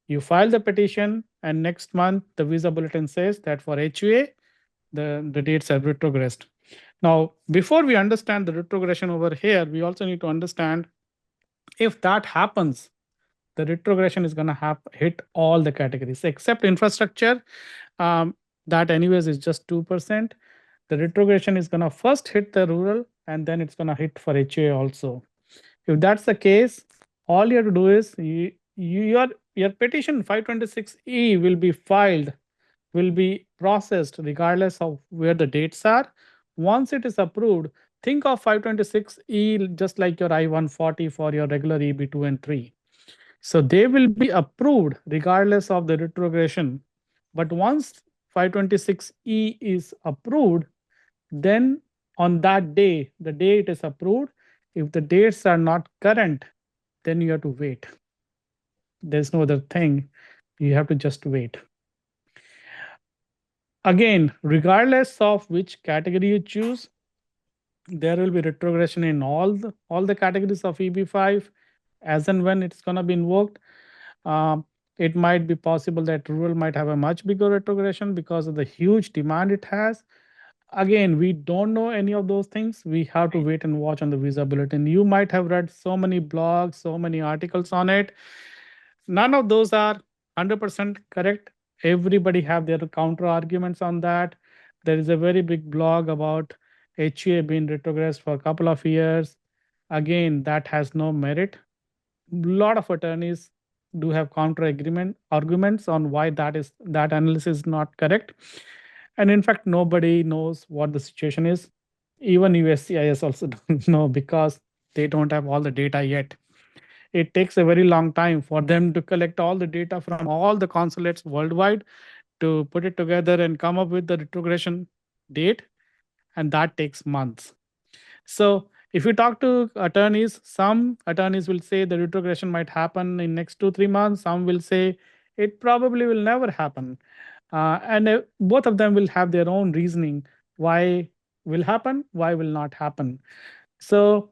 you file the petition and next month the visa bulletin says that for HUA, the dates have retrogressed. Now, before we understand the retrogression over here, we also need to understand if that happens, the retrogression is going to hit all the categories except infrastructure. That anyways is just 2%. The retrogression is going to first hit the rural and then it's going to hit for HUA also. If that's the case, all you have to do is your petition 526E will be filed, will be processed regardless of where the dates are. Once it is approved, think of 526E just like your I-140 for your regular EB-2 and 3. So they will be approved regardless of the retrogression. But once 526E is approved, then on that day, the day it is approved, if the dates are not current, then you have to wait. There's no other thing. You have to just wait. Again, regardless of which category you choose, there will be retrogression in all the categories of EB-5 as and when it's going to be invoked. It might be possible that rural might have a much bigger retrogression because of the huge demand it has. Again, we don't know any of those things. We have to wait and watch on the visa bulletin. You might have read so many blogs, so many articles on it. None of those are 100% correct. Everybody have their counter arguments on that. There is a very big blog about HUA being retrogressed for a couple of years. Again, that has no merit. A lot of attorneys do have counter arguments on why that analysis is not correct. And in fact, nobody knows what the situation is. Even USCIS also don't know because they don't have all the data yet. It takes a very long time for them to collect all the data from all the consulates worldwide to put it together and come up with the retrogression date. And that takes months. So if you talk to attorneys, some attorneys will say the retrogression might happen in next 2-3 months. Some will say it probably will never happen. And both of them will have their own reasoning. Why will happen? Why will not happen? So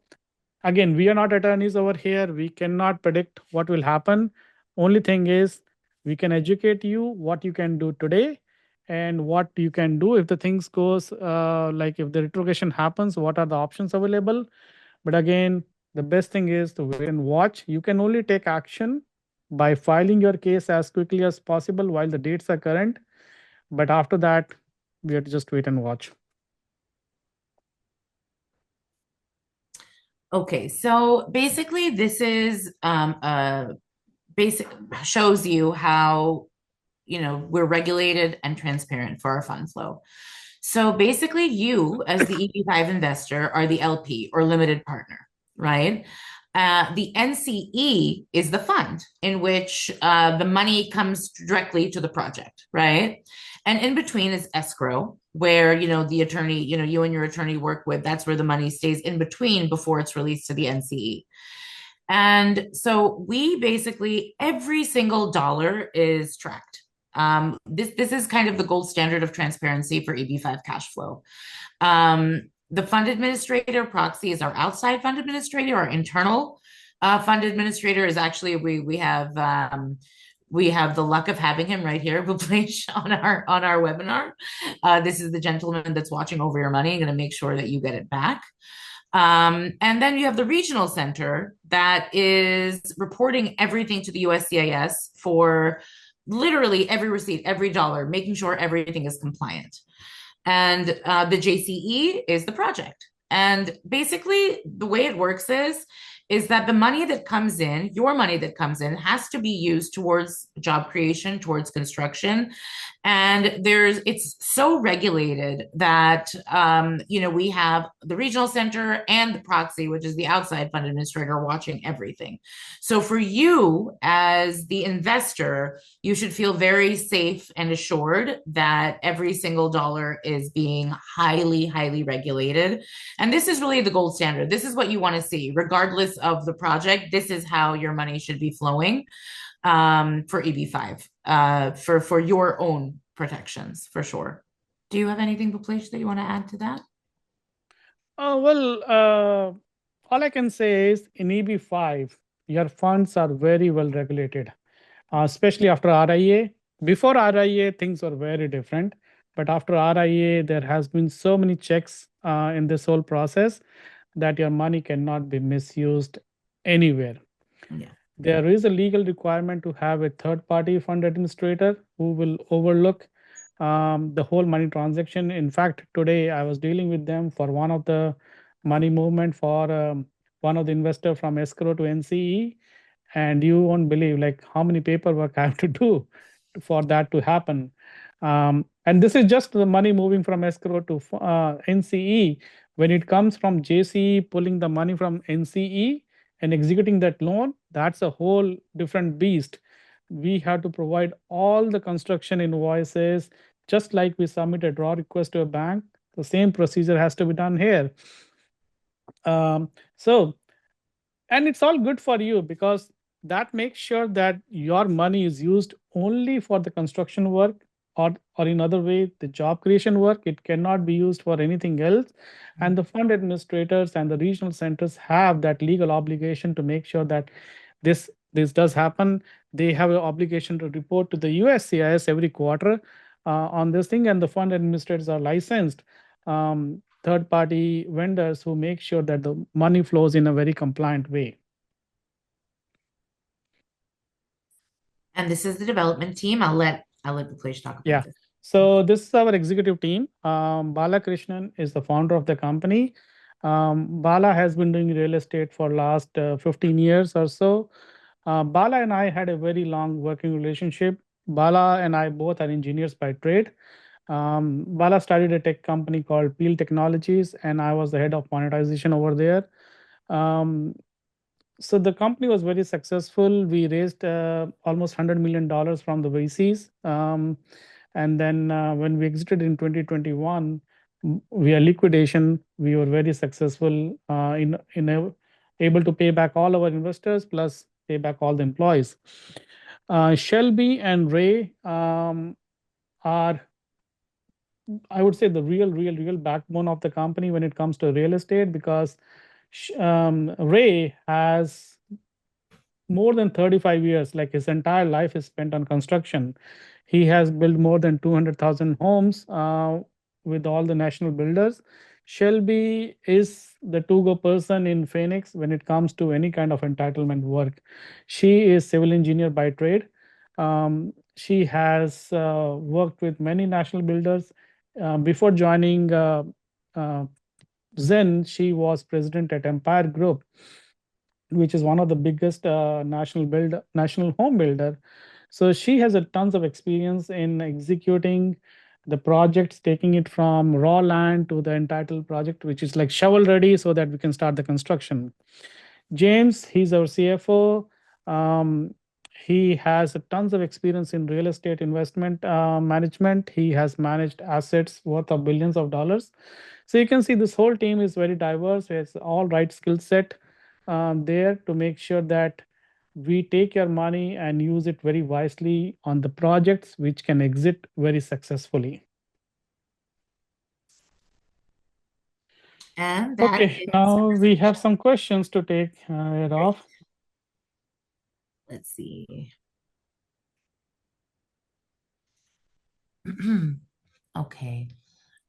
again, we are not attorneys over here. We cannot predict what will happen. Only thing is we can educate you what you can do today and what you can do if the things goes like if the retrogression happens, what are the options available. But again, the best thing is to wait and watch. You can only take action by filing your case as quickly as possible while the dates are current. But after that, we have to just wait and watch. Okay, so basically this is shows you how we're regulated and transparent for our fund flow. So basically you as the EB-5 investor are the LP or limited partner, right? The NCE is the fund in which the money comes directly to the project, right? And in between is escrow, where the attorney, you and your attorney work with. That's where the money stays in between before it's released to the NCE. And so we basically, every single dollar is tracked. This is kind of the gold standard of transparency for EB-5 cash flow. The fund administrator proxy is our outside fund administrator. Our internal fund administrator is actually we have the luck of having him right here, Bhuplesh, on our webinar. This is the gentleman that's watching over your money and going to make sure that you get it back. And then you have the regional center that is reporting everything to the USCIS for literally every receipt, every dollar, making sure everything is compliant. And the JCE is the project. And basically, the way it works is that the money that comes in, your money that comes in, has to be used towards job creation, towards construction. And it's so regulated that we have the regional center and the proxy, which is the outside fund administrator, watching everything. So for you as the investor, you should feel very safe and assured that every single dollar is being highly, highly regulated. And this is really the gold standard. This is what you want to see, regardless of the project. This is how your money should be flowing for EB-5, for your own protections, for sure. Do you have anything, Bhuplesh, that you want to add to that? All I can say is in EB-5, your funds are very well regulated, especially after RIA. Before RIA, things were very different. But after RIA, there has been so many checks in this whole process that your money cannot be misused anywhere. Yeah. There is a legal requirement to have a third-party fund administrator who will overlook the whole money transaction. In fact, today I was dealing with them for one of the money movement for one of the investor from escrow to NCE, and you won't believe like how many paperwork I have to do for that to happen. And this is just the money moving from escrow to NCE. When it comes from JCE pulling the money from NCE and executing that loan, that's a whole different beast. We have to provide all the construction invoices, just like we submit a draw request to a bank. The same procedure has to be done here. And it's all good for you because that makes sure that your money is used only for the construction work, or in other way, the job creation work. It cannot be used for anything else. And the fund administrators and the regional centers have that legal obligation to make sure that this does happen. They have an obligation to report to the USCIS every quarter on this thing, and the fund administrators are licensed third-party vendors who make sure that the money flows in a very compliant way. And this is the development team. I'll let Bhuplesh talk about this. So this is our executive team. Bala Krishnan is the founder of the company. Bala has been doing real estate for last 15 years or so. Bala and I had a very long working relationship. Bala and I both are engineers by trade. Bala started a tech company called Peel Technologies, and I was the head of monetization over there. So the company was very successful. We raised almost $100 million from the VCs. And then when we exited in 2021, via liquidation, we were very successful able to pay back all our investors plus pay back all the employees. Shelby and Ray are, I would say, the real backbone of the company when it comes to real estate, because Ray has more than 35 years, like his entire life is spent on construction. He has built more than 200,000 homes with all the national builders. Shelby is the to-go person in Phoenix when it comes to any kind of entitlement work. She is civil engineer by trade. She has worked with many national builders. Before joining Zen, she was president at Empire Group, which is one of the biggest national home builder. So she has a tons of experience in executing the projects, taking it from raw land to the entitled project, which is like shovel ready, so that we can start the construction. James, he's our CFO. He has tons of experience in real estate investment management. He has managed assets worth of billions of dollars. So you can see this whole team is very diverse. It's all right skill set there to make sure that we take your money and use it very wisely on the projects which can exit very successfully. And that okay, now we have some questions to take it off. Let's see. Okay.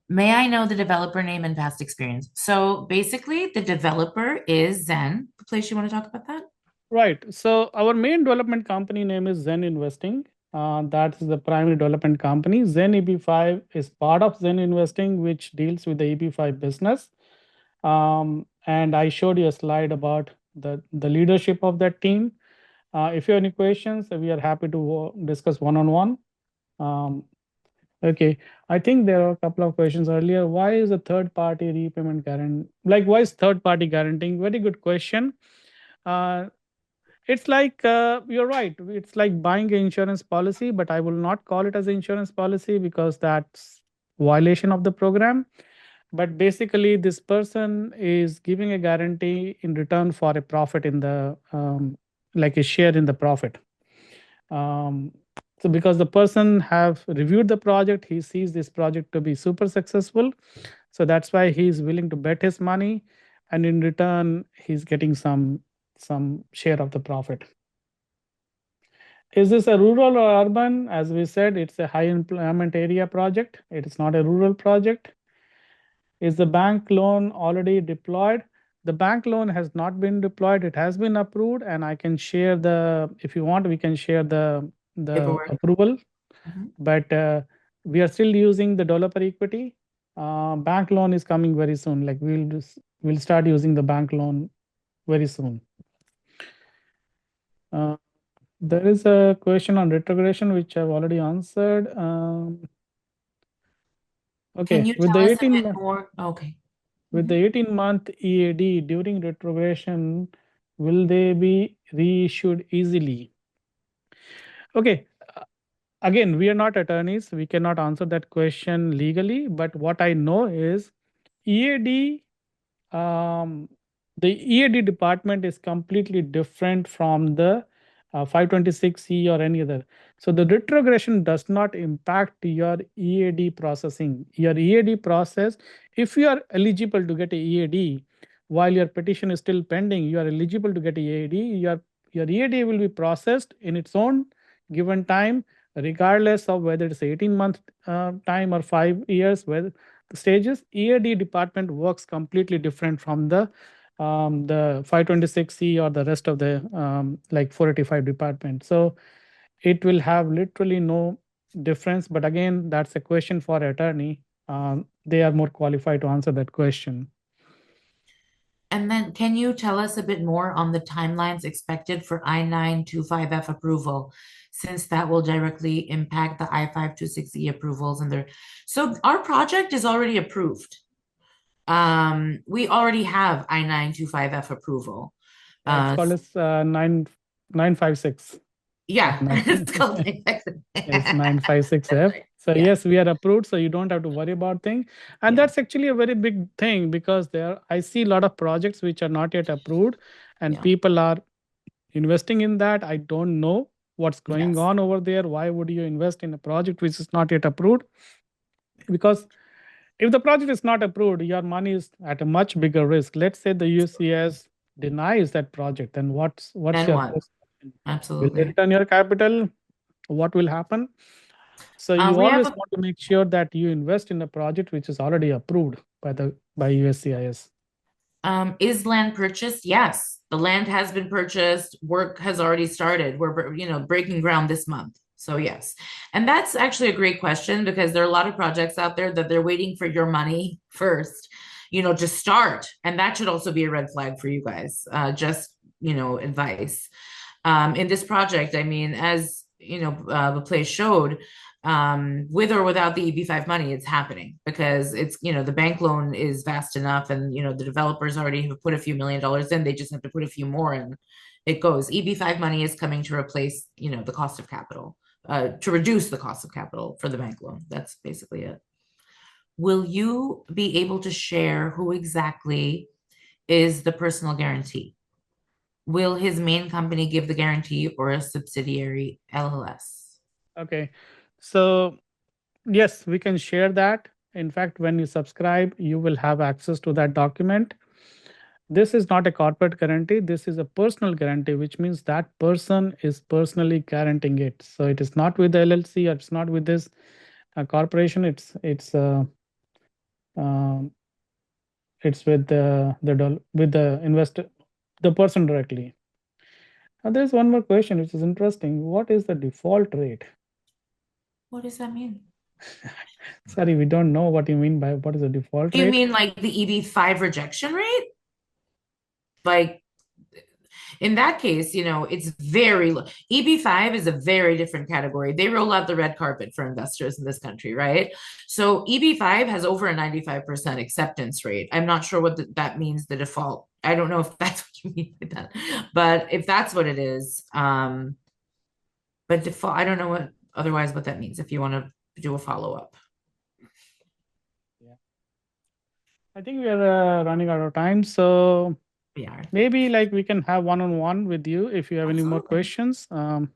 May I know the developer name and past experience? So basically, the developer is Zen. The place you want to talk about that? Right. So our main development company name is Zen Investing. That is the primary development company. Zen EB-5 is part of Zen Investing, which deals with the EB-5 business. And I showed you a slide about the leadership of that team. If you have any questions, we are happy to discuss one-on-one. Okay, I think there are a couple of questions earlier. Why is a third party repayment guarantee? Like, why is third party guaranteeing? Very good question. Uh, it's like you're right. It's like buying an insurance policy, but I will not call it as an insurance policy because that's violation of the program. But basically, this person is giving a guarantee in return for a profit in the like a share in the profit. Um, so because the person have reviewed the project, he sees this project to be super successful. So that's why he's willing to bet his money, and in return, he's getting some share of the profit. Is this a rural or urban? As we said, it's a high employment area project. It is not a rural project. Is the bank loan already deployed? The bank loan has not been deployed. It has been approved, and I can share if you want, we can share the Paperwork. approval. Mhm. But we are still using the developer equity. Bank loan is coming very soon. Like we'll start using the bank loan very soon. There is a question on retrogression, which I've already answered. Can Okay, you with tell the us a 18 bit more? Okay. with the 18-month EAD during retrogression, will they be reissued easily? Okay, again, we are not attorneys. We cannot answer that question legally. But what I know is EAD, um, the EAD department is completely different from the 526C or any other. So the retrogression does not impact your EAD processing. Your EAD process, if you are eligible to get a EAD while your petition is still pending, you are eligible to get a EAD. Your EAD will be processed in its own given time, regardless of whether it's 18-month time or 5 years. Whether the stages, EAD department works completely different from the 526C or the rest of the like 485 department. So it will have literally no difference. But again, that's a question for attorney. They are more qualified to answer that question. And then can you tell us a bit more on the timelines expected for I-925F approval, since that will directly impact the I-526E approvals and their. So our project is already approved. We already have I-925F approval. It's called as 956. Yeah, it's called It's 956F. right. So Yeah. yes, we are approved, so you don't have to worry about things. And Yeah. that's actually a very big thing because I see a lot of projects which are not yet approved, and Yeah. people are investing in that. I don't know what's going Yes. on over there. Why would you invest in a project which is not yet approved? Because if the project is not approved, your money is at a much bigger risk. Let's say the USCS denies that project, then what's Then your what? risk? Will they Absolutely. return your capital? What will happen? So you We have always a want to make sure that you invest in a project which is already approved by USCIS. Is land purchased? Yes, the land has been purchased. Work has already started. We're, breaking ground this month. So yes. And that's actually a great question because there are a lot of projects out there that they're waiting for your money first, to start. And that should also be a red flag for you guys. Just, advice. In this project, I mean, as the place showed, with or without the EB-5 money, it's happening because it's, the bank loan is vast enough and, the developers already have put a few $1 million in. They just have to put a few more and it goes. EB-5 money is coming to replace, the cost of capital, to reduce the cost of capital for the bank loan. That's basically it. Will you be able to share who exactly is the personal guarantee? Will his main company give the guarantee or a subsidiary LLS? Okay. So yes, we can share that. In fact, when you subscribe, you will have access to that document. This is not a corporate guarantee. This is a personal guarantee, which means that person is personally guaranteeing it. So it is not with the LLC or it's not with this corporation. It's It's with with the investor, the person directly. And there's one more question which is interesting. What is the default rate? What does that mean? Sorry, we don't know what you mean by what is the default Do you rate. mean like the EB-5 rejection rate? Like in that case, it's very low. EB-5 is a very different category. They roll out the red carpet for investors in this country, right? So EB-5 has over a 95% acceptance rate. I'm not sure what that means, the default. I don't know if that's what you mean by that, but if that's what it is, but default, I don't know what that means if you want to do a follow-up. Yeah. I think we are running out of time, so We are. maybe like we can have one-on-one with you if you have any more Absolutely. questions. Yeah.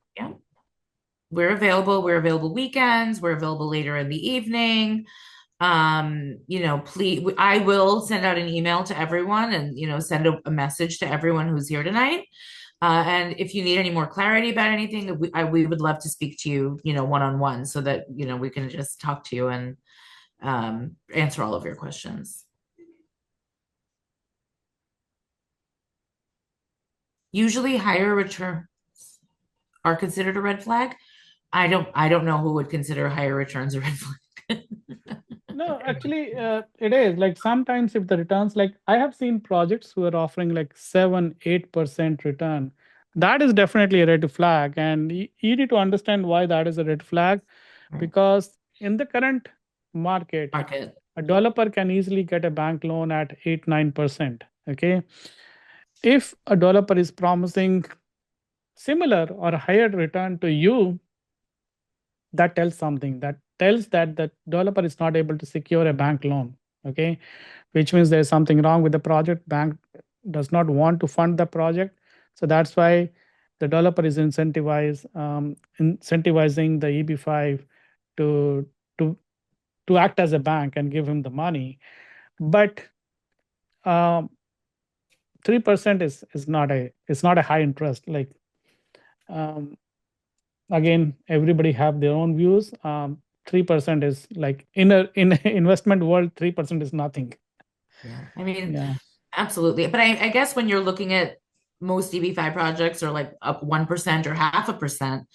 We're available. We're available weekends. We're available later in the evening. Please, I will send out an email to everyone and, send a message to everyone who's here tonight. And if you need any more clarity about anything, we would love to speak to you, one-on-one so that, we can just talk to you and answer all of your questions. Usually higher returns are considered a red flag. I don't know who would consider higher returns a red flag. No, actually, it is like sometimes if the returns, like I have seen projects who are offering like 7-8% return, that is definitely a red flag, and you need to understand why that is a red flag, Right. because in the current market, a developer can easily get a bank loan at 8-9%. Okay, if a developer is promising similar or higher return to you, that tells something. That tells that the developer is not able to secure a bank loan. Okay, which means there's something wrong with the project. Bank does not want to fund the project, so that's why the developer is incentivizing the EB-5 to to to act as a bank and give him the money. But 3% is not a high interest. Like again, everybody have their own views. 3% is like in investment world, 3% is nothing. Yeah, I mean, Yeah. absolutely. But I guess when you're looking at most EB-5 projects are like up 1% or 0.5%.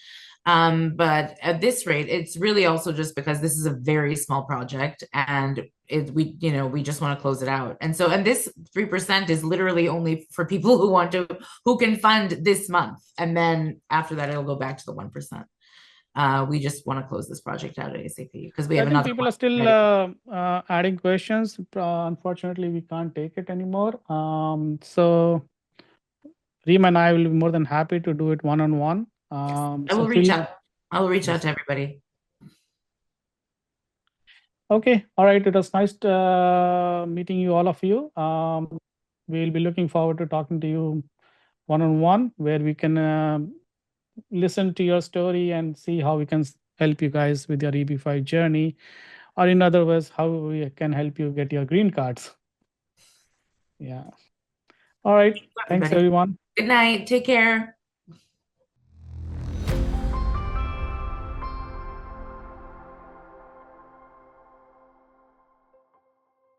But at this rate, it's really also just because this is a very small project and we just want to close it out. And this 3% is literally only for people who can fund this month. And then after that, it'll go back to the 1%. We just want to close this project out ASAP because we have another. People are still adding questions. Unfortunately, we can't take it anymore. So Reem and I will be more than happy to do it one-on-one. I will reach out. I'll reach out to everybody. Okay. All right. It was nice meeting you, all of you. We'll be looking forward to talking to you one-on-one, where we can listen to your story and see how we can help you guys with your EB-5 journey, or in other words, how we can help you get your green cards. Yeah. All right. Thanks, everyone. Good night. Take care.